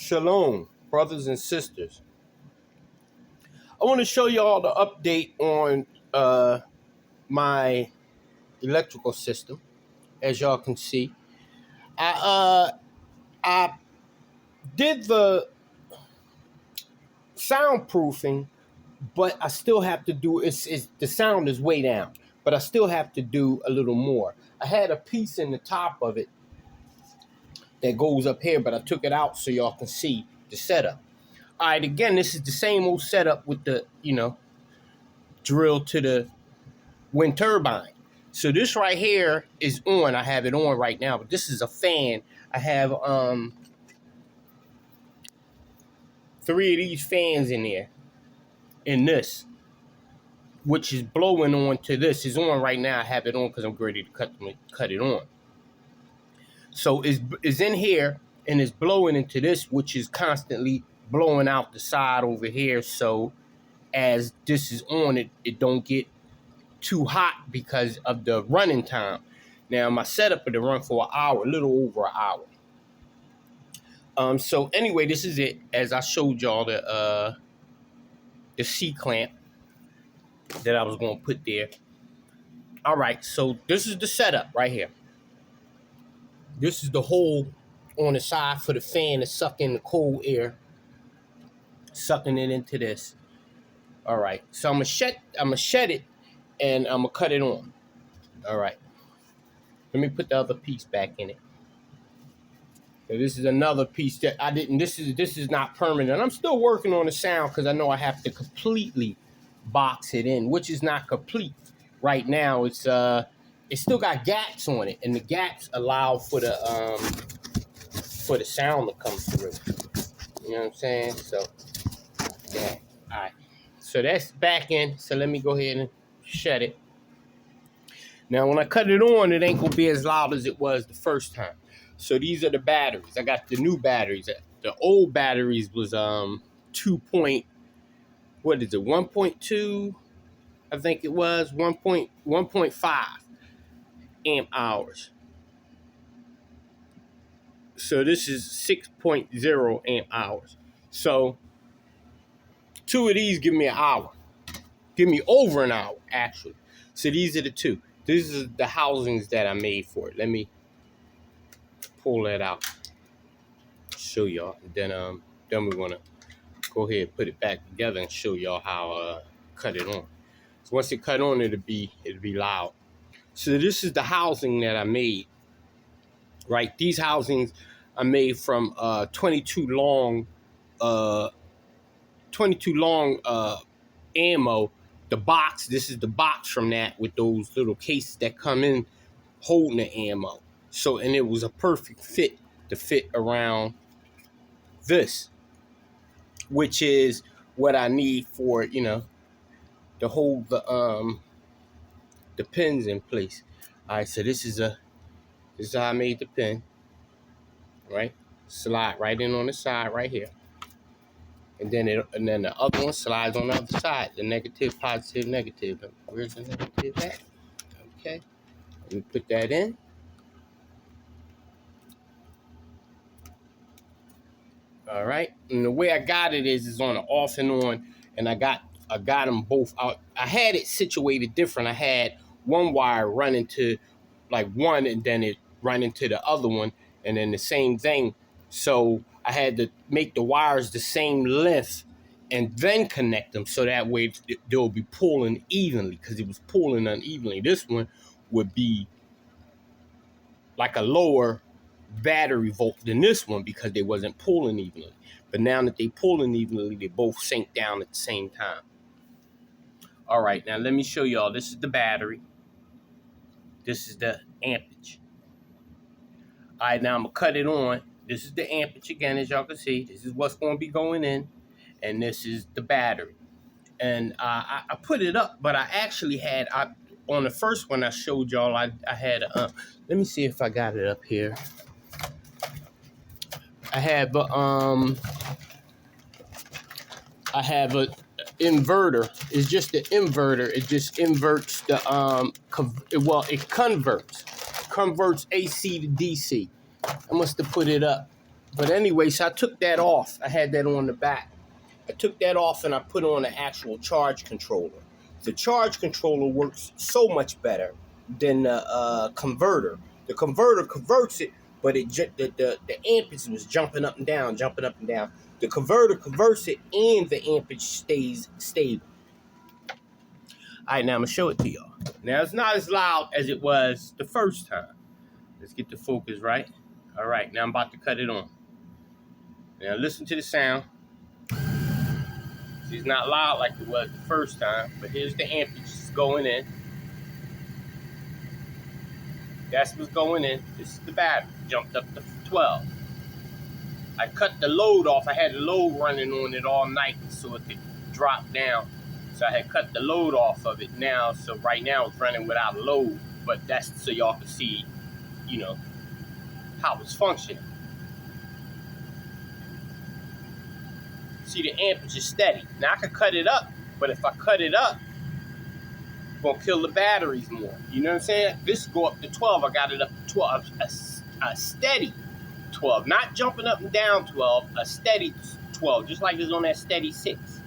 Shalom, brothers and sisters. I want to show y'all the update on my electrical system. As y'all can see, I did the soundproofing, but I still have to do the sound is way down, but I still have to do a little more. I had a piece in the top of it that goes up here, but I took it out so y'all can see the setup. All right, again, this is the same old setup with the, drill to the wind turbine. So this right here is on. I have it on right now, but this is a fan. I have 3 of these fans in there, in this, which is blowing on to this. Is on right now. I have it on because I'm ready to cut it on. So it's in here and it's blowing into this, which is constantly blowing out the side over here. So as this is on, it don't get too hot because of the running time. Now my setup is to run for an hour, a little over an hour. So anyway, this is it. As I showed y'all the C clamp that I was gonna put there. All right, so this is the setup right here. This is the hole on the side for the fan to suck in the cold air, sucking it into this. All right, so I'm gonna shed it, and I'm gonna cut it on. All right, let me put the other piece back in it. So this is another piece that I didn't. This is not permanent. I'm still working on the sound because I know I have to completely box it in, which is not complete right now. It's still got gaps on it, and the gaps allow for the sound to come through. You know what I'm saying? So yeah. All right. So that's back in. So let me go ahead and shut it. Now, when I cut it on, it ain't gonna be as loud as it was the first time. So these are the batteries. I got the new batteries. The old batteries was 1.2, I think it was 1.5 amp hours. So this is 6.0 amp hours. So 2 of these give me an hour. Give me over an hour, actually. So these are the 2. This is the housings that I made for it. Let me pull that out, show y'all. Then we're gonna go ahead and put it back together and show y'all how cut it on. So once it cut on, it'll be loud. So this is the housing that I made. Right, these housings I made from 22 long ammo. The box, this is the box from that with those little cases that come in holding the ammo. So, and it was a perfect fit to fit around this, which is what I need for, to hold the pins in place. All right, so this is how I made the pin, right? Slide right in on the side right here. And then the other one slides on the other side, the negative, positive, negative. Where's the negative at? Okay, let me put that in. All right, and the way I got it is on an off and on, and I got them both out. I had it situated different. I had one wire running to like one, and then it run into the other one, and then the same thing. So I had to make the wires the same length and then connect them so that way they'll be pulling evenly, because it was pulling unevenly. This one would be like a lower battery volt than this one because they wasn't pulling evenly. But now that they pulling evenly, they both sink down at the same time. All right, now let me show y'all. This is the battery. This is the ampage. All right, now I'm gonna cut it on. This is the ampage again, as y'all can see. This is what's going to be going in, and this is the battery. And I put it up, but I actually had on the first one I showed y'all. I had let me see if I got it up here. I have a inverter. It's just the inverter. It just inverts the it converts AC to DC. I must have put it up But anyway, so I took that off. I had that on the back. I took that off and I put on the actual charge controller. The charge controller works so much better than the converter. The converter converts it, but the ampage was jumping up and down, jumping up and down. The converter converts it and the ampage stays stable. All right, now I'm going to show it to y'all. Now, it's not as loud as it was the first time. Let's get the focus right. All right, now I'm about to cut it on. Now, listen to the sound. See, it's not loud like it was the first time, but here's the ampage going in. That's what's going in. This is the battery. Jumped up to 12. I cut the load off. I had the load running on it all night so it could drop down. So I had cut the load off of it now. So right now it's running without a load. But that's so y'all can see, you know, how it's functioning. See, the ampage is steady. Now I could cut it up, but if I cut it up, it's gonna kill the batteries more. You know what I'm saying? This go up to 12. I got it up to 12. A steady 12. Not jumping up and down 12. A steady 12. Just like it's on that steady 6.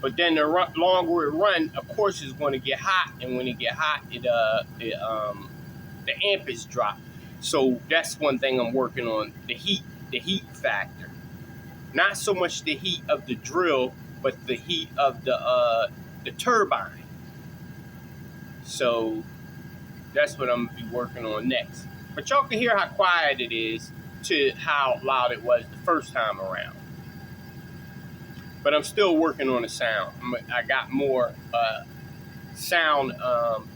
But then the longer it runs, of course, it's going to get hot. And when it get hot, the ampage drop. So that's one thing I'm working on. The heat factor. Not so much the heat of the drill, but the heat of the turbine. So that's what I'm gonna be working on next. But y'all can hear how quiet it is to how loud it was the first time around. But I'm still working on the sound. I got more sound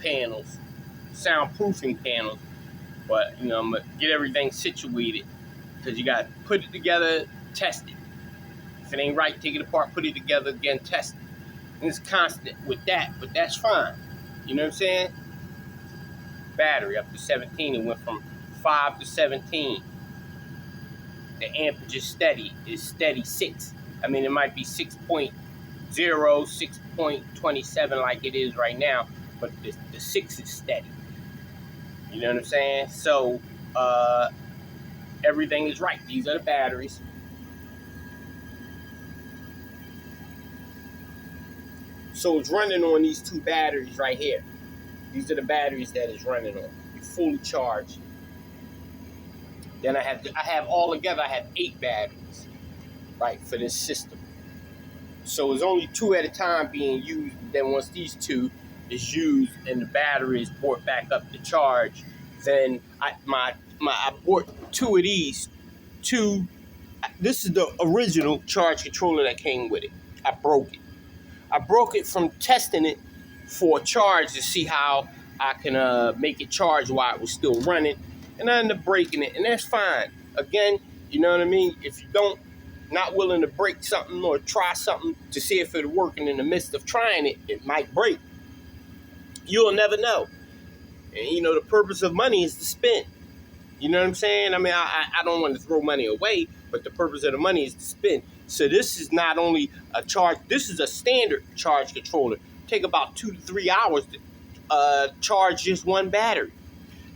panels, soundproofing panels. But you know, I'm gonna get everything situated because you got to put it together, test it. If it ain't right, take it apart, put it together again, test it. And it's constant with that, but that's fine. You know what I'm saying? Battery up to 17. It went from 5 to 17. The ampage is steady. It's steady 6. I mean, it might be 6.0, 6.27 like it is right now, but the 6 is steady. You know what I'm saying? So everything is right. These are the batteries. So it's running on these 2 batteries right here. These are the batteries that it's running on. It's fully charged. Then I have all together, I have 8 batteries, right, for this system. So it's only 2 at a time being used. Then once these 2 is used and the battery is brought back up to charge, then I bought 2 of these. 2. This is the original charge controller that came with it. I broke it. I broke it from testing it for a charge to see how I can make it charge while it was still running. And I ended up breaking it, and that's fine. Again, you know what I mean? If you not willing to break something or try something to see if it'll work, and in the midst of trying it, it might break. You'll never know. And, you know, the purpose of money is to spend. You know what I'm saying? I mean, I don't want to throw money away, but the purpose of the money is to spend. So this is not only a charge, this is a standard charge controller. Take about 2 to 3 hours to charge just one battery.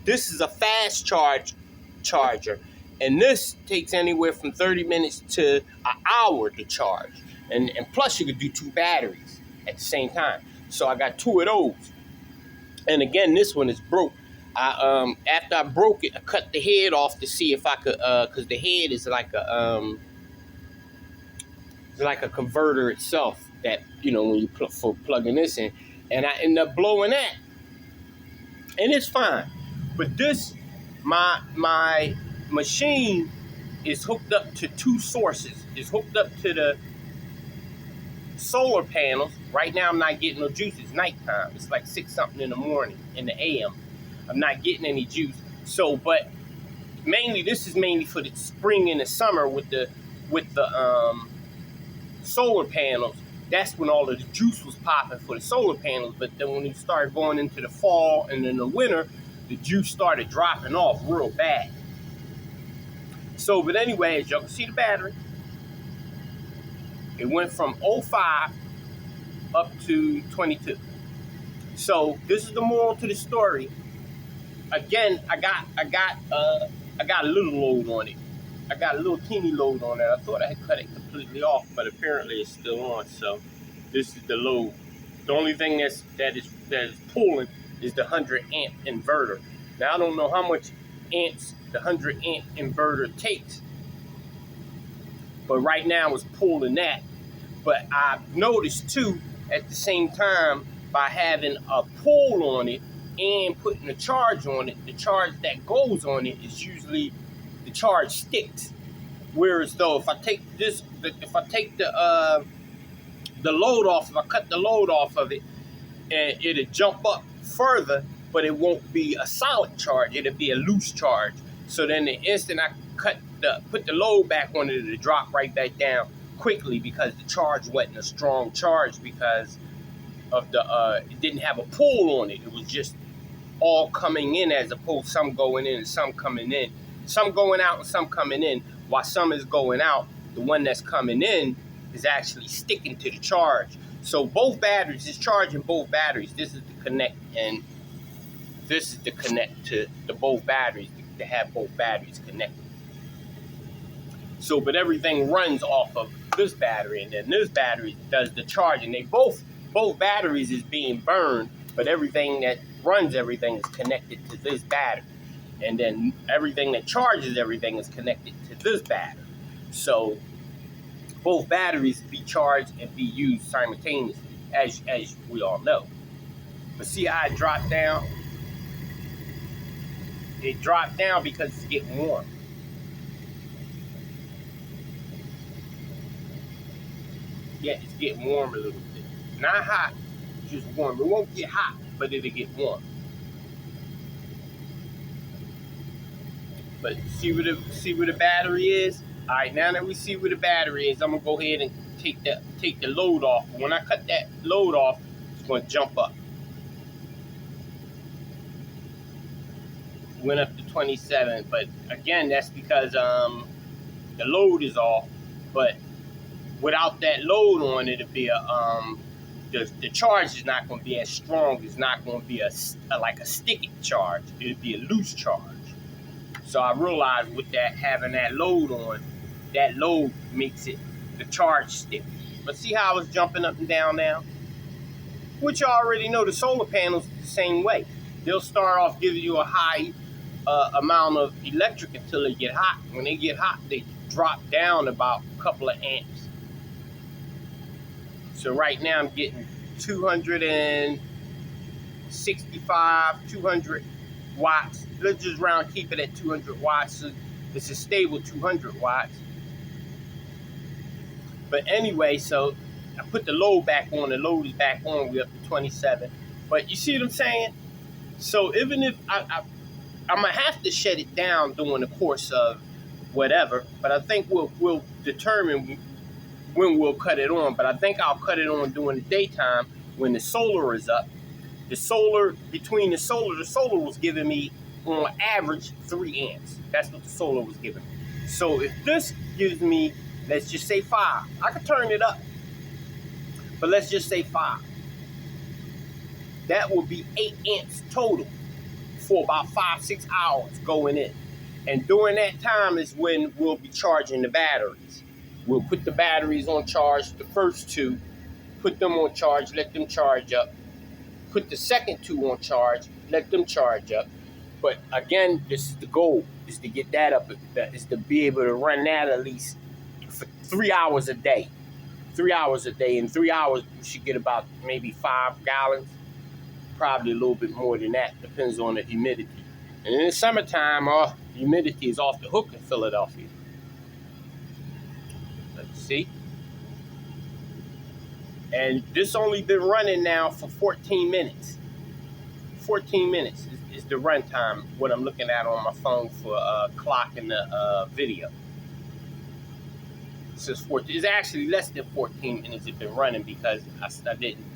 This is a fast charger, and this takes anywhere from 30 minutes to an hour to charge. And plus you could do 2 batteries at the same time. So I got 2 of those. And again, this one is broke. After I broke it, I cut the head off to see if I could, because the head is like a converter itself that, you know, when you for plugging this in, and I end up blowing that, and it's fine. But this, my machine is hooked up to 2 sources. It's hooked up to the solar panels. Right now I'm not getting no juice. It's nighttime. It's like 6 something in the morning, in the AM. I'm not getting any juice. So, but mainly, this is mainly for the spring and the summer with the solar panels. That's when all of the juice was popping for the solar panels. But then when you start going into the fall and in the winter, the juice started dropping off real bad. So, but anyway, as y'all can see the battery, it went from 05 up to 22. So this is the moral to the story. Again, I got a little load on it. I got a little teeny load on it. I thought I had cut it completely off, but apparently it's still on. So this is the load. The only thing that is pulling is the 100 amp inverter. Now I don't know how much amps the 100 amp inverter takes, but right now it's pulling that. But I've noticed too, at the same time, by having a pull on it and putting a charge on it, the charge that goes on it is usually the charge sticks. Whereas though, if I take this, if I take the load off, if I cut the load off of it, and it'll jump up further, but it won't be a solid charge. It'll be a loose charge. So then the instant I put the load back on it, it'll drop right back down quickly because the charge wasn't a strong charge because of the it didn't have a pull on it. It was just all coming in as opposed to some going in and some coming in. Some going out and some coming in. While some is going out, the one that's coming in is actually sticking to the charge. So both batteries is charging both batteries. This is the connect, and this is the connect to the both batteries to have both batteries connected. So, but everything runs off of this battery, and then this battery does the charging. They both batteries is being burned, but everything that runs everything is connected to this battery, and then everything that charges everything is connected to this battery. So both batteries be charged and be used simultaneously, as we all know. But see how it dropped down? It dropped down because it's getting warm. Yeah, it's getting warm a little bit. Not hot, just warm. It won't get hot, but it'll get warm. But see where the battery is? All right, now that we see where the battery is, I'm gonna go ahead and take the load off. When I cut that load off, it's gonna jump up. Went up to 27, but again, that's because the load is off. But without that load on, it'll be the charge is not going to be as strong. It's not going to be like a sticky charge. It'll be a loose charge. So I realized with that, having that load on, that load makes it the charge stick. But see how it's jumping up and down now? Which you already know, the solar panels the same way. They'll start off giving you a high amount of electric until they get hot. When they get hot, they drop down about a couple of amps. So right now I'm getting 265, 200 watts. Let's just round keep it at 200 watts. So it's a stable 200 watts. But anyway, so I put the load back on. The load is back on. We're up to 27. But you see what I'm saying? So even if I'm going to have to shut it down during the course of whatever, but I think we'll determine when we'll cut it on. But I think I'll cut it on during the daytime when the solar is up. The solar was giving me on average 3 amps. That's what the solar was giving me. So if this gives me, let's just say 5, I could turn it up. But let's just say 5. That will be 8 amps total for about 5-6 hours going in. And during that time is when we'll be charging the batteries. We'll put the batteries on charge, the first 2, put them on charge, let them charge up. Put the second 2 on charge, let them charge up. But again, this is the goal, is to get that up, is to be able to run that at least for 3 hours a day. 3 hours a day. In 3 hours, you should get about maybe 5 gallons. Probably a little bit more than that, depends on the humidity. And in the summertime, humidity is off the hook in Philadelphia. Let's see. And this only been running now for 14 minutes. 14 minutes is the run time, what I'm looking at on my phone for clocking the video. It says 14. It's actually less than 14 minutes it's been running because I didn't.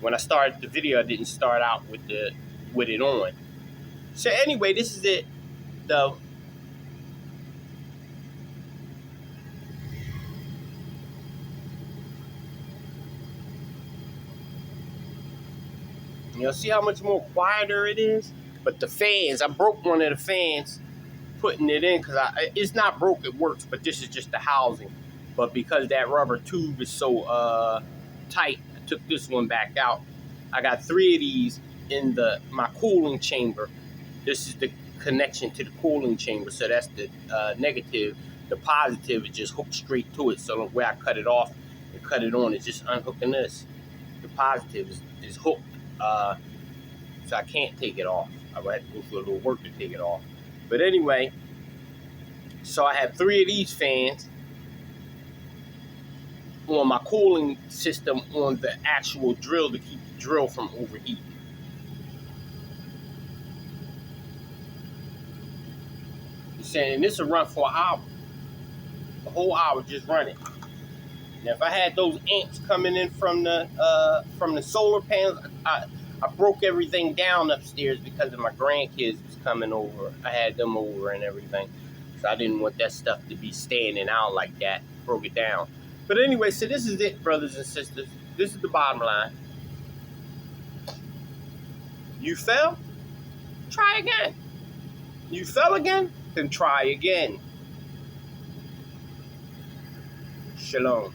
When I started the video, I didn't start out with it on. So anyway, this is it. You know, see how much more quieter it is? But the fans, I broke one of the fans, putting it in because it's not broke, it works, but this is just the housing. But because that rubber tube is so tight, I took this one back out. I got 3 of these in my cooling chamber. This is the connection to the cooling chamber, so that's the negative. The positive is just hooked straight to it. So the way I cut it off and cut it on is just unhooking this. The positive is hooked, so I can't take it off. I would have to go through a little work to take it off. But anyway, so I have 3 of these fans on my cooling system on the actual drill to keep the drill from overheating. And this will run for an hour. The whole hour just running. Now, if I had those amps coming in from the solar panels, I broke everything down upstairs because of my grandkids was coming over. I had them over and everything, so I didn't want that stuff to be standing out like that. Broke it down. But anyway, so this is it, brothers and sisters. This is the bottom line. You fell? Try again. You fell again? Then try again. Shalom.